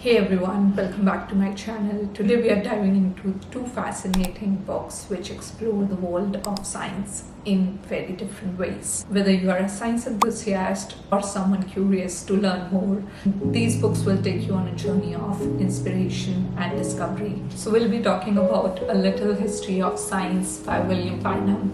Hey everyone, welcome back to my channel. Today we are diving into two fascinating books which explore the world of science in very different ways. Whether you are a science enthusiast or someone curious to learn more, these books will take you on a journey of inspiration and discovery. So we'll be talking about A Little History of Science by William Bynum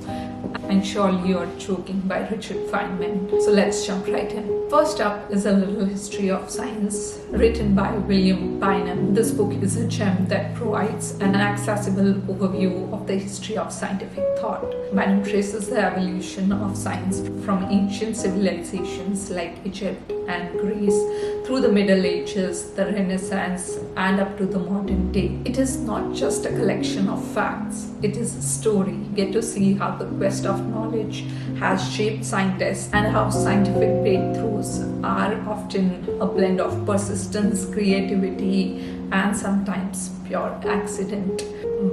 and Surely You're Joking by Richard Feynmann. So let's jump right in. First up is A Little History of Science, written by William Bynum. This book is a gem that provides an accessible overview of the history of scientific thought. Bynum traces the evolution of science from ancient civilizations like Egypt and Greece through the Middle Ages, the Renaissance, and up to the modern day. It is not just a collection of facts, it is a story. You get to see how the quest of knowledge has shaped scientists and how scientific breakthroughs are often a blend of persistence, creativity, and sometimes pure accident.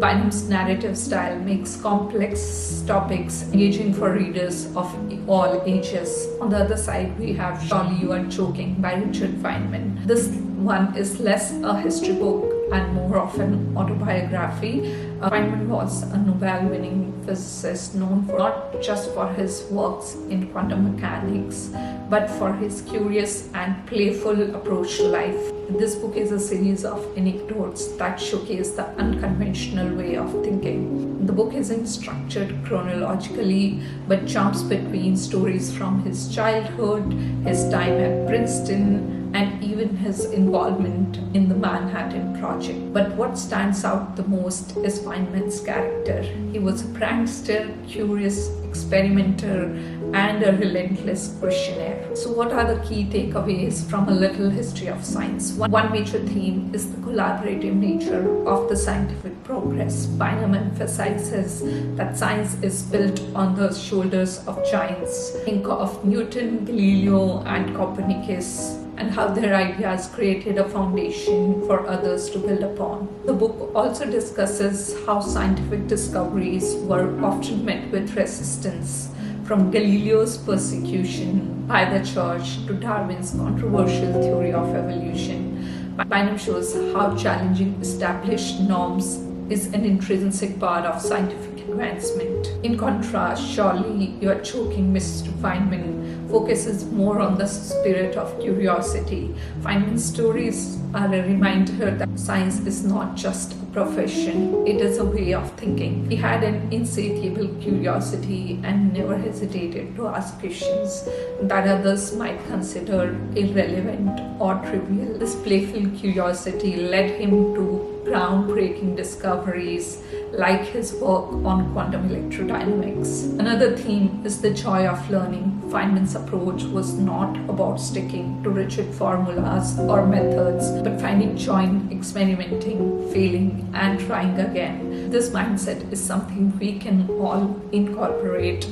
Bynum's narrative style makes complex topics engaging for readers of all ages. On the other side, we have Surely You Are Joking by Richard Feynmann. This one is less a history book and more of an autobiography. Feynmann was a Nobel-winning physicist known not just for his works in quantum mechanics, but for his curious and playful approach to life. This book is a series of anecdotes that showcase the unconventional way of thinking. The book isn't structured chronologically, but jumps between stories from his childhood, his time at Princeton, and even his involvement in the Manhattan Project. But what stands out the most is Feynman's character. He was a prankster, curious experimenter, and a relentless questioner. So what are the key takeaways from A Little History of Science? One major theme is the collaborative nature of the scientific progress. Bynum emphasizes that science is built on the shoulders of giants. Think of Newton, Galileo, and Copernicus, and how their ideas created a foundation for others to build upon. The book also discusses how scientific discoveries were often met with resistance, from Galileo's persecution by the church to Darwin's controversial theory of evolution. Bynum shows how challenging established norms is an intrinsic part of scientific advancement. In contrast, Surely You Are Joking, Mr. Feynmann focuses more on the spirit of curiosity. Feynman's stories are a reminder that science is not just a profession, it is a way of thinking. He had an insatiable curiosity and never hesitated to ask questions that others might consider irrelevant or trivial. This playful curiosity led him to groundbreaking discoveries like his work on quantum electrodynamics. Another theme is the joy of learning. Feynman's approach was not about sticking to rigid formulas or methods, but finding joy in experimenting, failing, and trying again. This mindset is something we can all incorporate,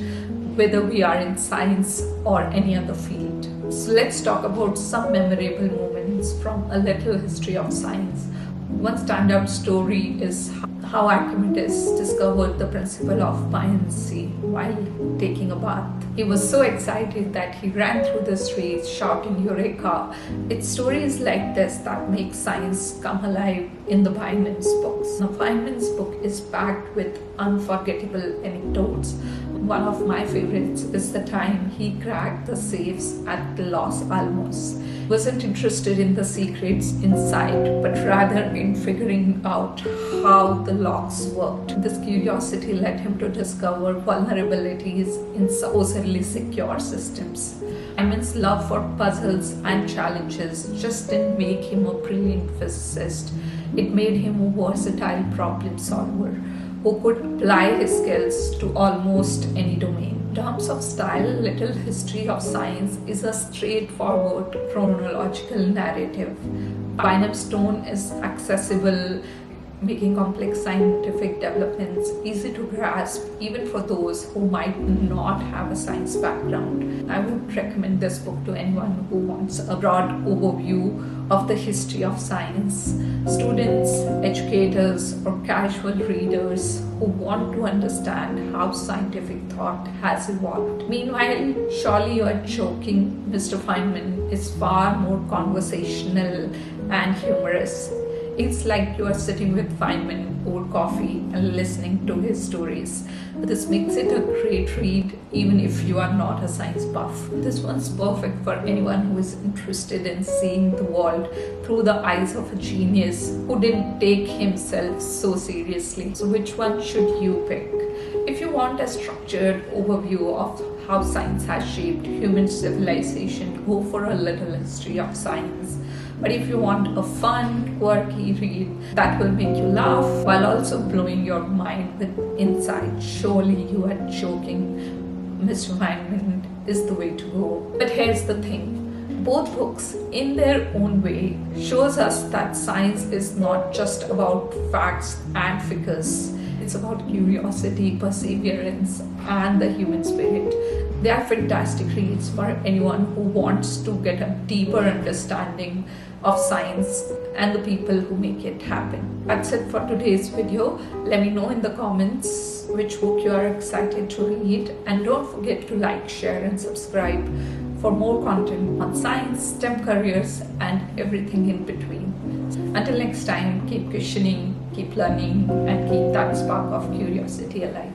whether we are in science or any other field. So let's talk about some memorable moments from A Little History of Science. One standout story is how Archimedes discovered the principle of buoyancy while taking a bath. He was so excited that he ran through the streets shouting Eureka. It's stories like this that make science come alive in the Feynman's books. Now, Feynman's book is packed with unforgettable anecdotes. One of my favorites is the time he cracked the safes at Los Alamos. He wasn't interested in the secrets inside, but rather in figuring out how the locks worked. This curiosity led him to discover vulnerabilities in supposedly secure systems. Feynman's love for puzzles and challenges just didn't make him a brilliant physicist. It made him a versatile problem solver who could apply his skills to almost any domain. In terms of style, Little History of Science is a straightforward chronological narrative. Bynum's tone is accessible, making complex scientific developments easy to grasp even for those who might not have a science background. I would recommend this book to anyone who wants a broad overview of the history of science. Students, educators, or casual readers who want to understand how scientific thought has evolved. Meanwhile, Surely You Are Joking, Mr. Feynmann is far more conversational and humorous. It's like you are sitting with Feynman over coffee and listening to his stories. This makes it a great read even if you are not a science buff. This one's perfect for anyone who is interested in seeing the world through the eyes of a genius who didn't take himself so seriously. So which one should you pick? If you want a structured overview of how science has shaped human civilization, go for A Little History of Science. But if you want a fun, quirky read that will make you laugh while also blowing your mind with insight, surely you are joking, Mr. Feynman is the way to go. But here's the thing. Both books, in their own way, shows us that science is not just about facts and figures. It's about curiosity, perseverance, and the human spirit. They are fantastic reads for anyone who wants to get a deeper understanding of science and the people who make it happen. That's it for today's video. Let me know in the comments which book you are excited to read, and don't forget to like, share, and subscribe for more content on science, STEM careers, and everything in between. Until next time, keep questioning, keep learning, and keep that spark of curiosity alive.